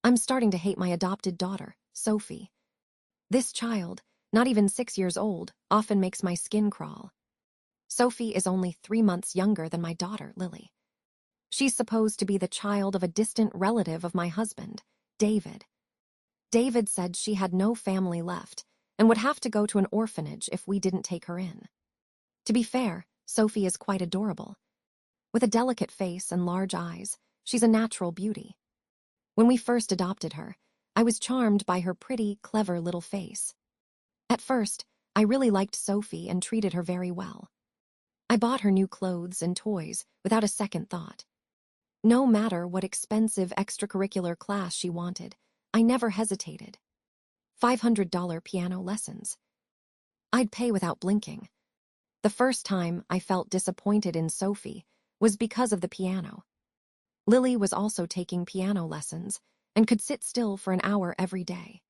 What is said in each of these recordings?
I'm starting to hate my adopted daughter, Sophie. This child, not even 6 years old, often makes my skin crawl. Sophie is only 3 months younger than my daughter, Lily. She's supposed to be the child of a distant relative of my husband, David. David said she had no family left and would have to go to an orphanage if we didn't take her in. To be fair, Sophie is quite adorable. With a delicate face and large eyes, she's a natural beauty. When we first adopted her, I was charmed by her pretty, clever little face. At first, I really liked Sophie and treated her very well. I bought her new clothes and toys without a second thought. No matter what expensive extracurricular class she wanted, I never hesitated. $500 piano lessons. I'd pay without blinking. The first time I felt disappointed in Sophie was because of the piano. Lily was also taking piano lessons and could sit still for an hour every day.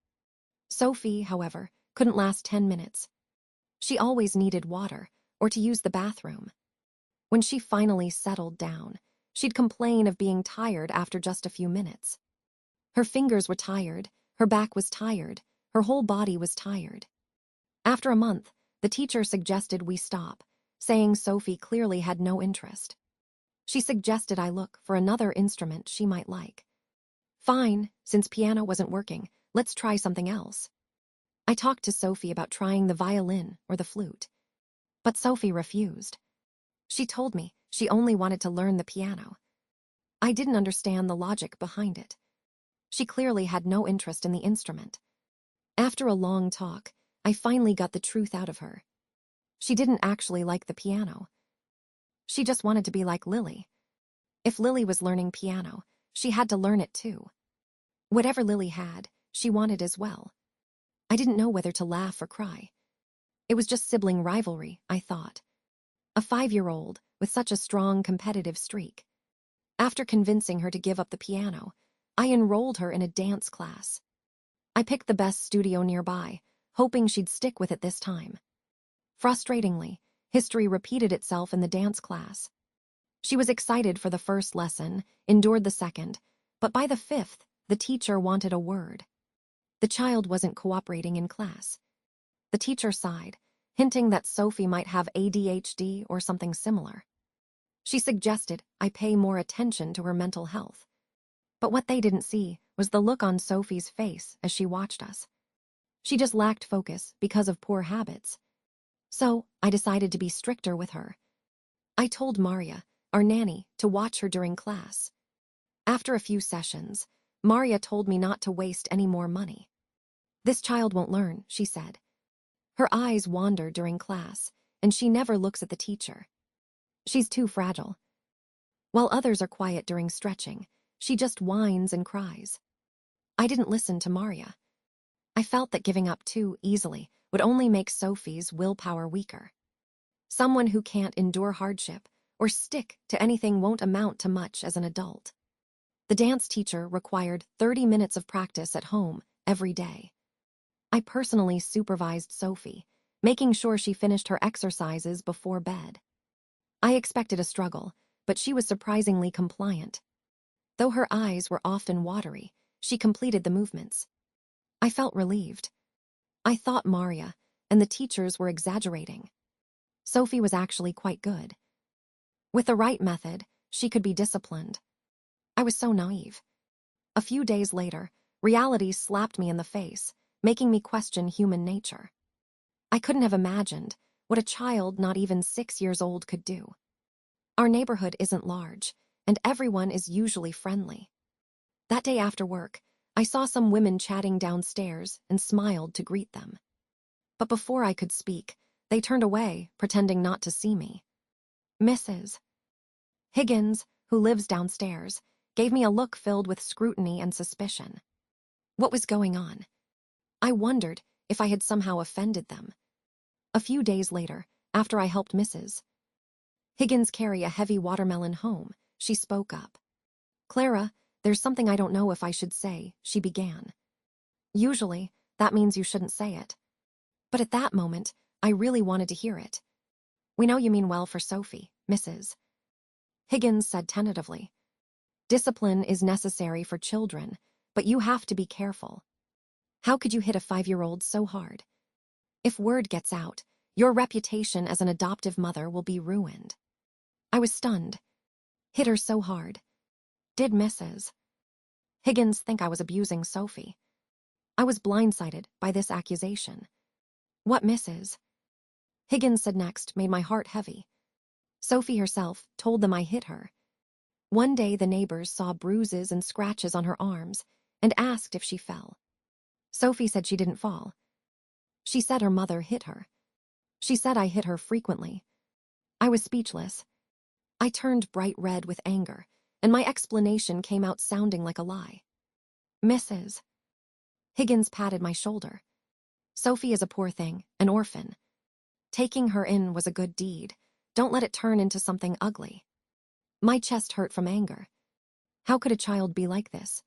Sophie, however, couldn't last 10 minutes. She always needed water or to use the bathroom. When she finally settled down, she'd complain of being tired after just a few minutes. Her fingers were tired, her back was tired, her whole body was tired. After a month, the teacher suggested we stop, saying Sophie clearly had no interest. She suggested I look for another instrument she might like. Fine, since piano wasn't working, let's try something else. I talked to Sophie about trying the violin or the flute. But Sophie refused. She told me she only wanted to learn the piano. I didn't understand the logic behind it. She clearly had no interest in the instrument. After a long talk, I finally got the truth out of her. She didn't actually like the piano. She just wanted to be like Lily. If Lily was learning piano, she had to learn it too. Whatever Lily had, she wanted as well. I didn't know whether to laugh or cry. It was just sibling rivalry, I thought. A 5-year-old with such a strong competitive streak. After convincing her to give up the piano, I enrolled her in a dance class. I picked the best studio nearby, hoping she'd stick with it this time. Frustratingly, history repeated itself in the dance class. She was excited for the first lesson, endured the second, but by the fifth, the teacher wanted a word. The child wasn't cooperating in class. The teacher sighed, hinting that Sophie might have ADHD or something similar. She suggested I pay more attention to her mental health. But what they didn't see was the look on Sophie's face as she watched us. She just lacked focus because of poor habits. So I decided to be stricter with her. I told Maria, our nanny, to watch her during class. After a few sessions, Maria told me not to waste any more money. This child won't learn, she said. Her eyes wander during class, and she never looks at the teacher. She's too fragile. While others are quiet during stretching, she just whines and cries. I didn't listen to Maria. I felt that giving up too easily would only make Sophie's willpower weaker. Someone who can't endure hardship or stick to anything won't amount to much as an adult. The dance teacher required 30 minutes of practice at home every day. I personally supervised Sophie, making sure she finished her exercises before bed. I expected a struggle, but she was surprisingly compliant. Though her eyes were often watery, she completed the movements. I felt relieved. I thought Maria and the teachers were exaggerating. Sophie was actually quite good. With the right method, she could be disciplined. I was so naive. A few days later, reality slapped me in the face, making me question human nature. I couldn't have imagined what a child not even 6 years old could do. Our neighborhood isn't large, and everyone is usually friendly. That day after work, I saw some women chatting downstairs and smiled to greet them. But before I could speak, they turned away, pretending not to see me. Mrs. Higgins, who lives downstairs, gave me a look filled with scrutiny and suspicion. What was going on? I wondered if I had somehow offended them. A few days later, after I helped Mrs. Higgins carry a heavy watermelon home, she spoke up. Clara, there's something I don't know if I should say, she began. Usually, that means you shouldn't say it. But at that moment, I really wanted to hear it. We know you mean well for Sophie, Mrs. Higgins said tentatively. Discipline is necessary for children, but you have to be careful. How could you hit a 5-year-old so hard? If word gets out, your reputation as an adoptive mother will be ruined. I was stunned. Hit her so hard. Did Mrs. Higgins think I was abusing Sophie? I was blindsided by this accusation. What Mrs. Higgins said next made my heart heavy. Sophie herself told them I hit her. One day the neighbors saw bruises and scratches on her arms and asked if she fell. Sophie said she didn't fall. She said her mother hit her. She said I hit her frequently. I was speechless. I turned bright red with anger, and my explanation came out sounding like a lie. Mrs. Higgins patted my shoulder. Sophie is a poor thing, an orphan. Taking her in was a good deed. Don't let it turn into something ugly. My chest hurt from anger. How could a child be like this?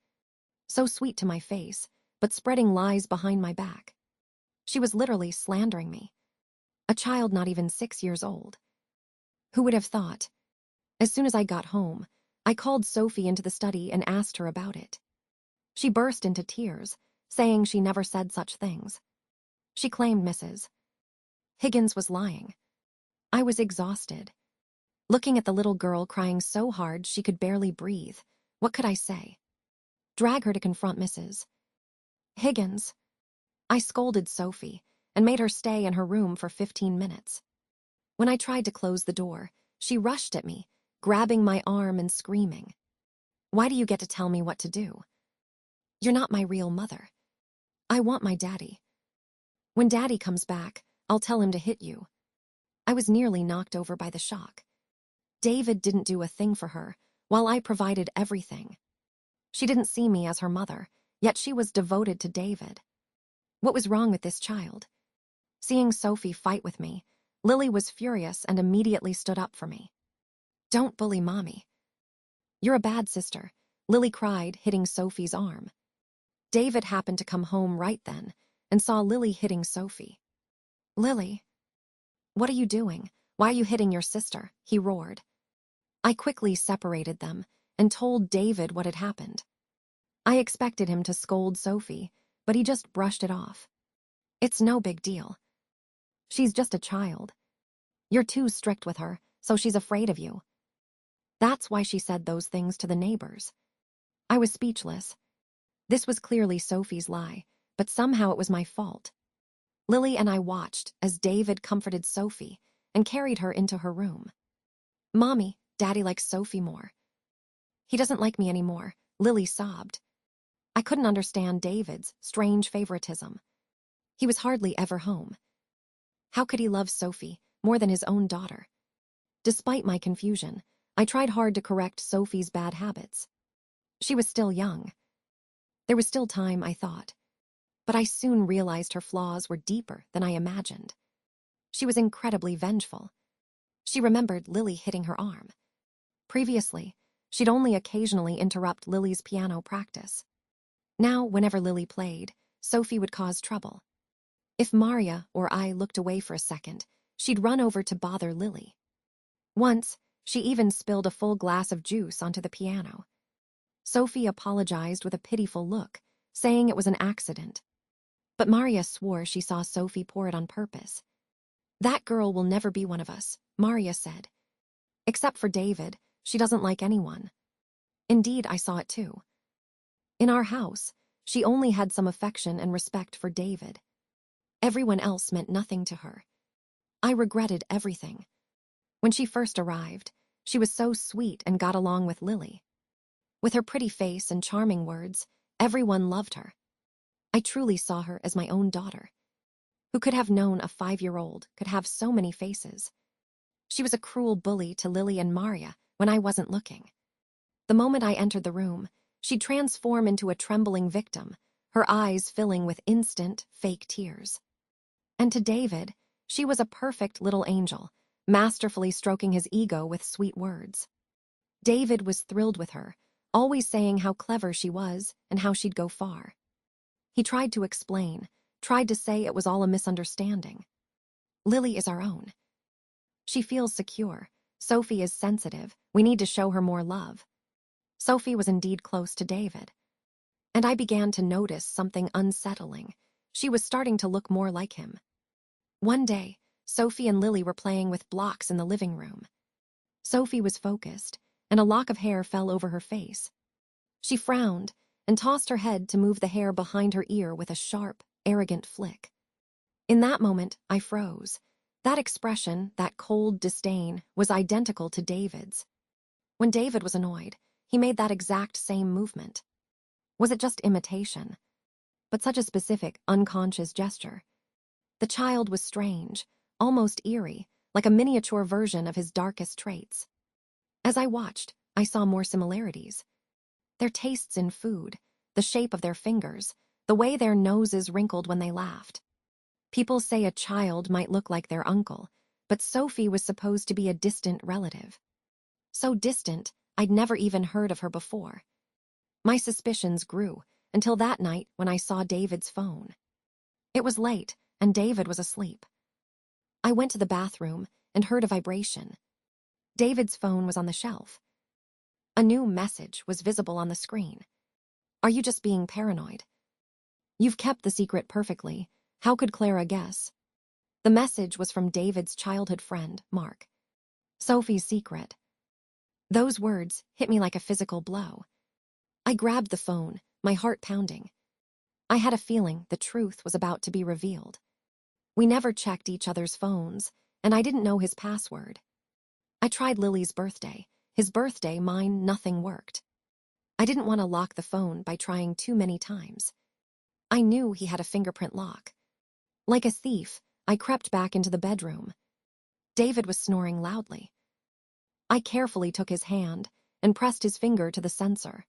So sweet to my face, but spreading lies behind my back. She was literally slandering me. A child not even 6 years old. Who would have thought? As soon as I got home, I called Sophie into the study and asked her about it. She burst into tears, saying she never said such things. She claimed Mrs. Higgins was lying. I was exhausted. Looking at the little girl crying so hard she could barely breathe, what could I say? Drag her to confront Mrs. Higgins. I scolded Sophie and made her stay in her room for 15 minutes. When I tried to close the door, she rushed at me, grabbing my arm and screaming. Why do you get to tell me what to do? You're not my real mother. I want my daddy. When daddy comes back, I'll tell him to hit you. I was nearly knocked over by the shock. David didn't do a thing for her, while I provided everything. She didn't see me as her mother, yet she was devoted to David. What was wrong with this child? Seeing Sophie fight with me, Lily was furious and immediately stood up for me. Don't bully Mommy. You're a bad sister, Lily cried, hitting Sophie's arm. David happened to come home right then and saw Lily hitting Sophie. Lily, what are you doing? Why are you hitting your sister? He roared. I quickly separated them and told David what had happened. I expected him to scold Sophie, but he just brushed it off. It's no big deal. She's just a child. You're too strict with her, so she's afraid of you. That's why she said those things to the neighbors. I was speechless. This was clearly Sophie's lie, but somehow it was my fault. Lily and I watched as David comforted Sophie and carried her into her room. Mommy, Daddy likes Sophie more. He doesn't like me anymore, Lily sobbed. I couldn't understand David's strange favoritism. He was hardly ever home. How could he love Sophie more than his own daughter? Despite my confusion, I tried hard to correct Sophie's bad habits. She was still young. There was still time, I thought. But I soon realized her flaws were deeper than I imagined. She was incredibly vengeful. She remembered Lily hitting her arm. Previously, she'd only occasionally interrupt Lily's piano practice. Now, whenever Lily played, Sophie would cause trouble. If Maria or I looked away for a second, she'd run over to bother Lily. Once, she even spilled a full glass of juice onto the piano. Sophie apologized with a pitiful look, saying it was an accident. But Maria swore she saw Sophie pour it on purpose. That girl will never be one of us, Maria said. Except for David, she doesn't like anyone. Indeed, I saw it too. In our house, she only had some affection and respect for David. Everyone else meant nothing to her. I regretted everything. When she first arrived, she was so sweet and got along with Lily. With her pretty face and charming words, everyone loved her. I truly saw her as my own daughter. Who could have known a 5-year-old could have so many faces? She was a cruel bully to Lily and Maria when I wasn't looking. The moment I entered the room, she'd transform into a trembling victim, her eyes filling with instant, fake tears. And to David, she was a perfect little angel, masterfully stroking his ego with sweet words. David was thrilled with her, always saying how clever she was and how she'd go far. He tried to explain, tried to say it was all a misunderstanding. Lily is our own. She feels secure. Sophie is sensitive. We need to show her more love. Sophie was indeed close to David. And I began to notice something unsettling. She was starting to look more like him. One day, Sophie and Lily were playing with blocks in the living room. Sophie was focused, and a lock of hair fell over her face. She frowned and tossed her head to move the hair behind her ear with a sharp, arrogant flick. In that moment, I froze. That expression, that cold disdain, was identical to David's. When David was annoyed, he made that exact same movement. Was it just imitation? But such a specific, unconscious gesture. The child was strange, almost eerie, like a miniature version of his darkest traits. As I watched, I saw more similarities. Their tastes in food, the shape of their fingers, the way their noses wrinkled when they laughed. People say a child might look like their uncle, but Sophie was supposed to be a distant relative. So distant, I'd never even heard of her before. My suspicions grew until that night when I saw David's phone. It was late, and David was asleep. I went to the bathroom and heard a vibration. David's phone was on the shelf. A new message was visible on the screen. Are you just being paranoid? You've kept the secret perfectly. How could Clara guess? The message was from David's childhood friend, Mark. Sophie's secret. Those words hit me like a physical blow. I grabbed the phone, my heart pounding. I had a feeling the truth was about to be revealed. We never checked each other's phones, and I didn't know his password. I tried Lily's birthday. His birthday, mine, nothing worked. I didn't want to lock the phone by trying too many times. I knew he had a fingerprint lock. Like a thief, I crept back into the bedroom. David was snoring loudly. I carefully took his hand and pressed his finger to the sensor.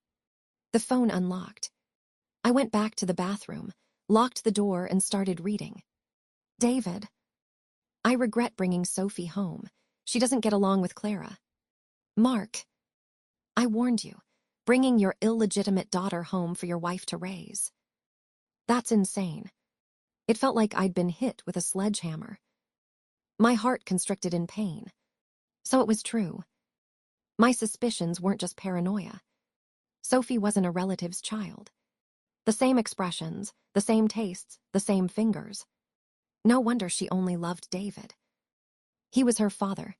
The phone unlocked. I went back to the bathroom, locked the door, and started reading. David. I regret bringing Sophie home. She doesn't get along with Clara. Mark. I warned you, bringing your illegitimate daughter home for your wife to raise. That's insane. It felt like I'd been hit with a sledgehammer. My heart constricted in pain. So it was true. My suspicions weren't just paranoia. Sophie wasn't a relative's child. The same expressions, the same tastes, the same fingers. No wonder she only loved David. He was her father.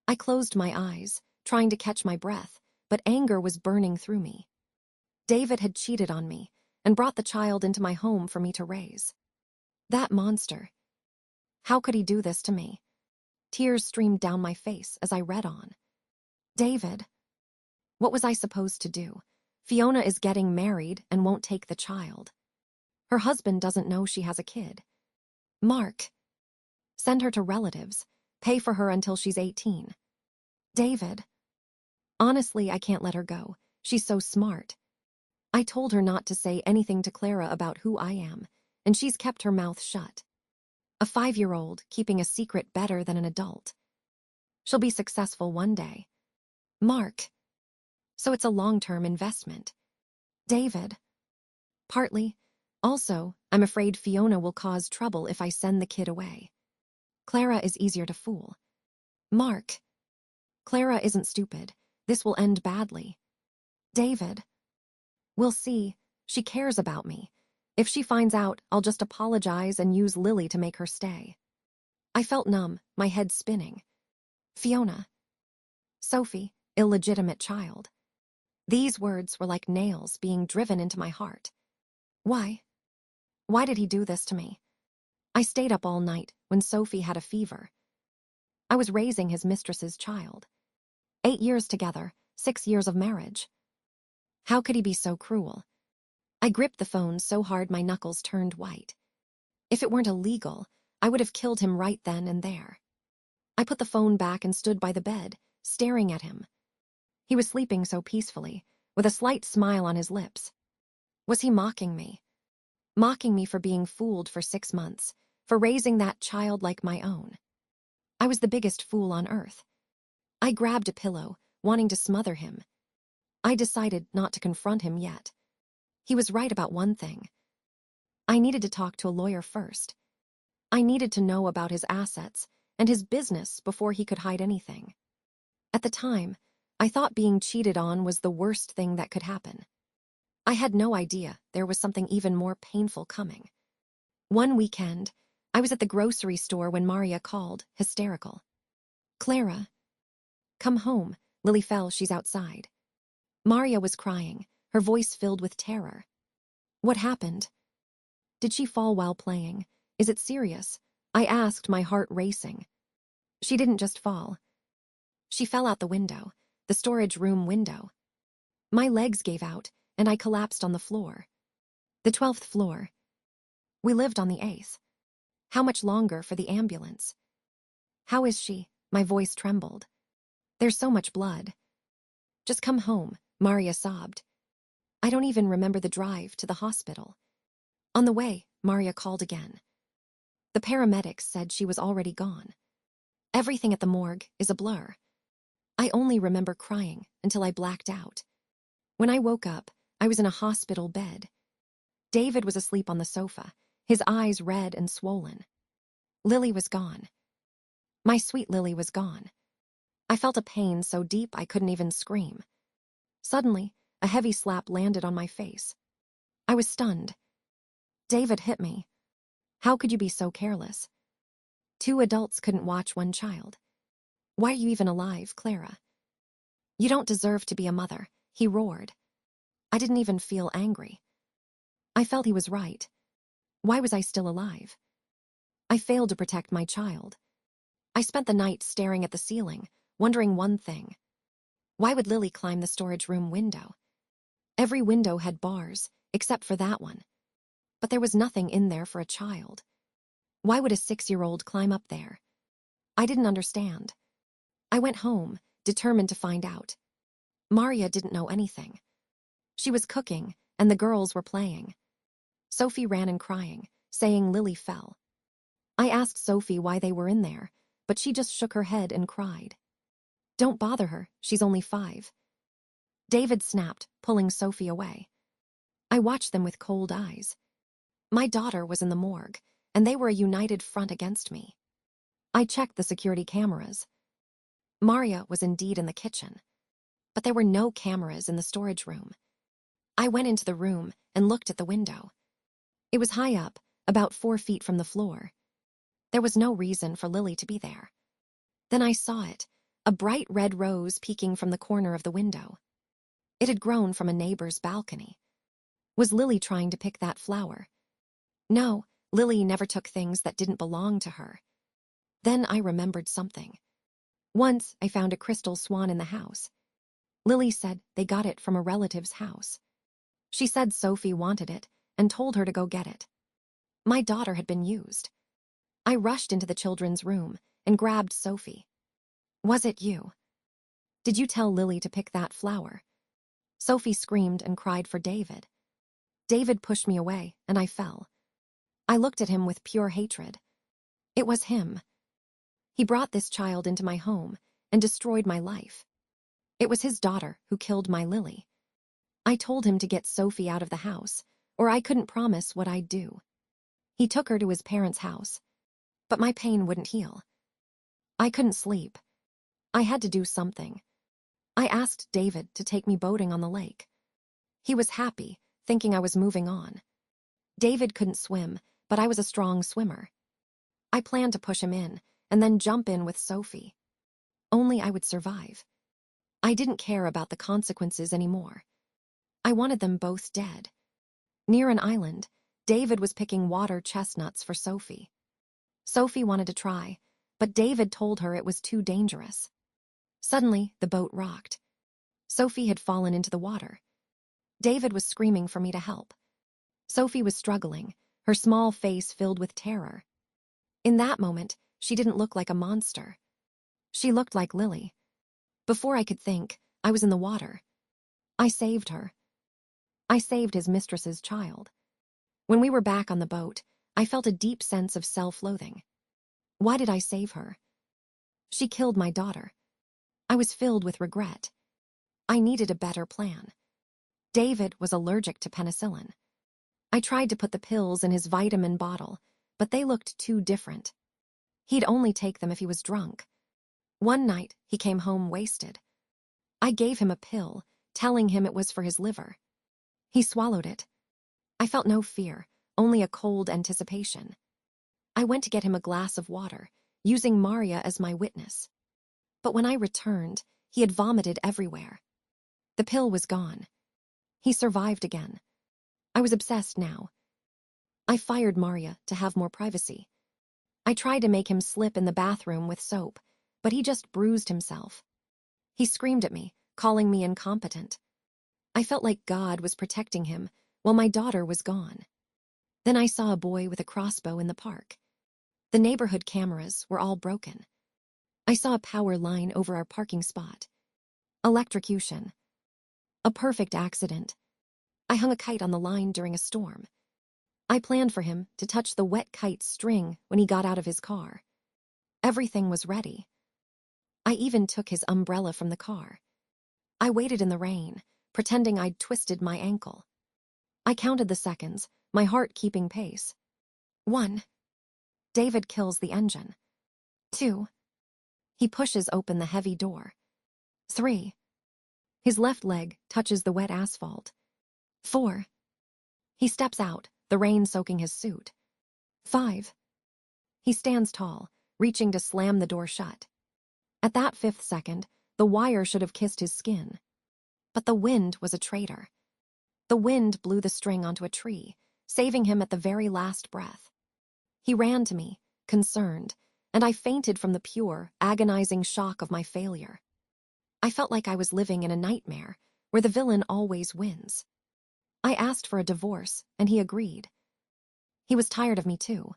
I closed my eyes, trying to catch my breath, but anger was burning through me. David had cheated on me and brought the child into my home for me to raise. That monster. How could he do this to me? Tears streamed down my face as I read on. David. What was I supposed to do? Fiona is getting married and won't take the child. Her husband doesn't know she has a kid. Mark. Send her to relatives. Pay for her until she's 18. David. Honestly, I can't let her go. She's so smart. I told her not to say anything to Clara about who I am, and she's kept her mouth shut. A 5-year-old keeping a secret better than an adult. She'll be successful one day. Mark. So it's a long-term investment. David. Partly. Also, I'm afraid Fiona will cause trouble if I send the kid away. Clara is easier to fool. Mark. Clara isn't stupid. This will end badly. David. We'll see. She cares about me. If she finds out, I'll just apologize and use Lily to make her stay. I felt numb, my head spinning. Fiona. Sophie, illegitimate child. These words were like nails being driven into my heart. Why? Why did he do this to me? I stayed up all night when Sophie had a fever. I was raising his mistress's child. 8 years together, 6 years of marriage. How could he be so cruel? I gripped the phone so hard my knuckles turned white. If it weren't illegal, I would have killed him right then and there. I put the phone back and stood by the bed, staring at him. He was sleeping so peacefully, with a slight smile on his lips. Was he mocking me? Mocking me for being fooled for 6 months, for raising that child like my own. I was the biggest fool on earth. I grabbed a pillow, wanting to smother him. I decided not to confront him yet. He was right about one thing. I needed to talk to a lawyer first. I needed to know about his assets and his business before he could hide anything. At the time, I thought being cheated on was the worst thing that could happen. I had no idea there was something even more painful coming. One weekend, I was at the grocery store when Maria called, hysterical. "Clara, come home. Lily fell, she's outside." Maria was crying, her voice filled with terror. "What happened? Did she fall while playing? Is it serious?" I asked, my heart racing. "She didn't just fall. She fell out the window, the storage room window." My legs gave out, and I collapsed on the floor. "The 12th floor. We lived on the 8th. How much longer for the ambulance?" "How is she?" My voice trembled. "There's so much blood." "Just come home," Maria sobbed. "I don't even remember the drive to the hospital." On the way, Maria called again. The paramedics said she was already gone. Everything at the morgue is a blur. I only remember crying until I blacked out. When I woke up, I was in a hospital bed. David was asleep on the sofa, his eyes red and swollen. Lily was gone. My sweet Lily was gone. I felt a pain so deep I couldn't even scream. Suddenly, a heavy slap landed on my face. I was stunned. David hit me. How could you be so careless? 2 adults couldn't watch one child. Why are you even alive, Clara? You don't deserve to be a mother, he roared. I didn't even feel angry. I felt he was right. Why was I still alive? I failed to protect my child. I spent the night staring at the ceiling, wondering one thing. Why would Lily climb the storage room window? Every window had bars, except for that one. But there was nothing in there for a child. Why would a 6-year-old climb up there? I didn't understand. I went home, determined to find out. Maria didn't know anything. She was cooking, and the girls were playing. Sophie ran in crying, saying Lily fell. I asked Sophie why they were in there, but she just shook her head and cried. "Don't bother her, she's only 5. David snapped, pulling Sophie away. I watched them with cold eyes. My daughter was in the morgue, and they were a united front against me. I checked the security cameras. Maria was indeed in the kitchen, but there were no cameras in the storage room. I went into the room and looked at the window. It was high up, about 4 feet from the floor. There was no reason for Lily to be there. Then I saw it, a bright red rose peeking from the corner of the window. It had grown from a neighbor's balcony. Was Lily trying to pick that flower? No, Lily never took things that didn't belong to her. Then I remembered something. Once I found a crystal swan in the house. Lily said they got it from a relative's house. She said Sophie wanted it and told her to go get it. My daughter had been used. I rushed into the children's room and grabbed Sophie. "Was it you? Did you tell Lily to pick that flower?" Sophie screamed and cried for David. David pushed me away, and I fell. I looked at him with pure hatred. It was him. He brought this child into my home and destroyed my life. It was his daughter who killed my Lily. I told him to get Sophie out of the house, or I couldn't promise what I'd do. He took her to his parents' house, but my pain wouldn't heal. I couldn't sleep. I had to do something. I asked David to take me boating on the lake. He was happy, thinking I was moving on. David couldn't swim, but I was a strong swimmer. I planned to push him in, and then jump in with Sophie. Only I would survive. I didn't care about the consequences anymore. I wanted them both dead. Near an island, David was picking water chestnuts for Sophie. Sophie wanted to try, but David told her it was too dangerous. Suddenly, the boat rocked. Sophie had fallen into the water. David was screaming for me to help. Sophie was struggling, her small face filled with terror. In that moment, she didn't look like a monster. She looked like Lily. Before I could think, I was in the water. I saved her. I saved his mistress's child. When we were back on the boat, I felt a deep sense of self-loathing. Why did I save her? She killed my daughter. I was filled with regret. I needed a better plan. David was allergic to penicillin. I tried to put the pills in his vitamin bottle, but they looked too different. He'd only take them if he was drunk. One night, he came home wasted. I gave him a pill, telling him it was for his liver. He swallowed it. I felt no fear, only a cold anticipation. I went to get him a glass of water, using Maria as my witness. But when I returned, he had vomited everywhere. The pill was gone. He survived again. I was obsessed now. I fired Maria to have more privacy. I tried to make him slip in the bathroom with soap, but he just bruised himself. He screamed at me, calling me incompetent. I felt like God was protecting him while my daughter was gone. Then I saw a boy with a crossbow in the park. The neighborhood cameras were all broken. I saw a power line over our parking spot. Electrocution. A perfect accident. I hung a kite on the line during a storm. I planned for him to touch the wet kite string when he got out of his car. Everything was ready. I even took his umbrella from the car. I waited in the rain, pretending I'd twisted my ankle. I counted the seconds, my heart keeping pace. 1. David kills the engine. 2. He pushes open the heavy door. 3. His left leg touches the wet asphalt. 4. He steps out, the rain soaking his suit. 5. He stands tall, reaching to slam the door shut. At that 5th second, the wire should have kissed his skin. But the wind was a traitor. The wind blew the string onto a tree, saving him at the very last breath. He ran to me, concerned, and I fainted from the pure, agonizing shock of my failure. I felt like I was living in a nightmare, where the villain always wins. I asked for a divorce, and he agreed. He was tired of me too.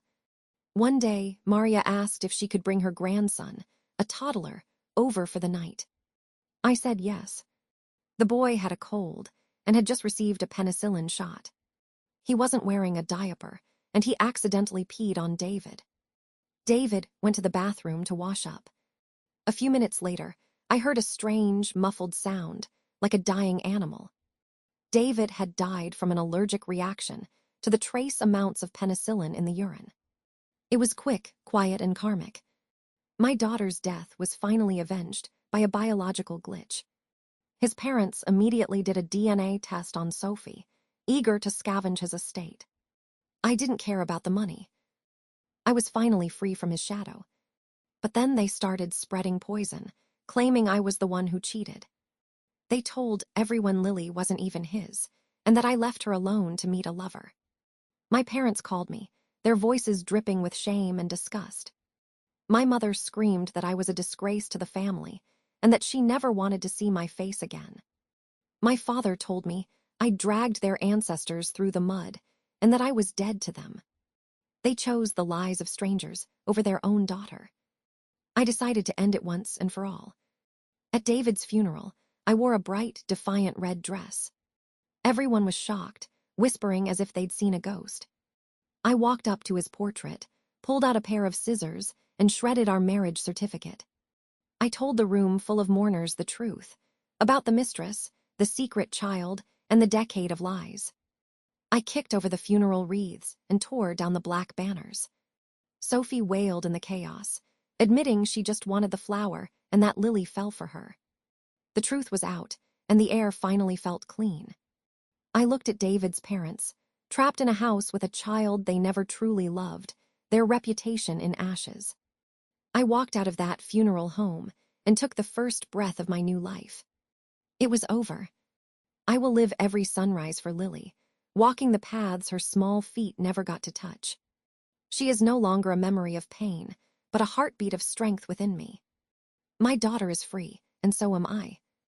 One day, Maria asked if she could bring her grandson, a toddler, over for the night. I said yes. The boy had a cold and had just received a penicillin shot. He wasn't wearing a diaper, and he accidentally peed on David. David went to the bathroom to wash up. A few minutes later, I heard a strange, muffled sound, like a dying animal. David had died from an allergic reaction to the trace amounts of penicillin in the urine. It was quick, quiet, and karmic. My daughter's death was finally avenged by a biological glitch. His parents immediately did a DNA test on Sophie, eager to scavenge his estate. I didn't care about the money. I was finally free from his shadow. But then they started spreading poison, claiming I was the one who cheated. They told everyone Lily wasn't even his, and that I left her alone to meet a lover. My parents called me, their voices dripping with shame and disgust. My mother screamed that I was a disgrace to the family, and that she never wanted to see my face again. My father told me I dragged their ancestors through the mud, and that I was dead to them. They chose the lies of strangers over their own daughter. I decided to end it once and for all. At David's funeral, I wore a bright, defiant red dress. Everyone was shocked, whispering as if they'd seen a ghost. I walked up to his portrait, pulled out a pair of scissors, and shredded our marriage certificate. I told the room full of mourners the truth, about the mistress, the secret child, and the decade of lies. I kicked over the funeral wreaths and tore down the black banners. Sophie wailed in the chaos, admitting she just wanted the flower and that Lily fell for her. The truth was out, and the air finally felt clean. I looked at David's parents, trapped in a house with a child they never truly loved, their reputation in ashes. I walked out of that funeral home and took the first breath of my new life. It was over. I will live every sunrise for Lily, walking the paths her small feet never got to touch. She is no longer a memory of pain, but a heartbeat of strength within me. My daughter is free, and so am I.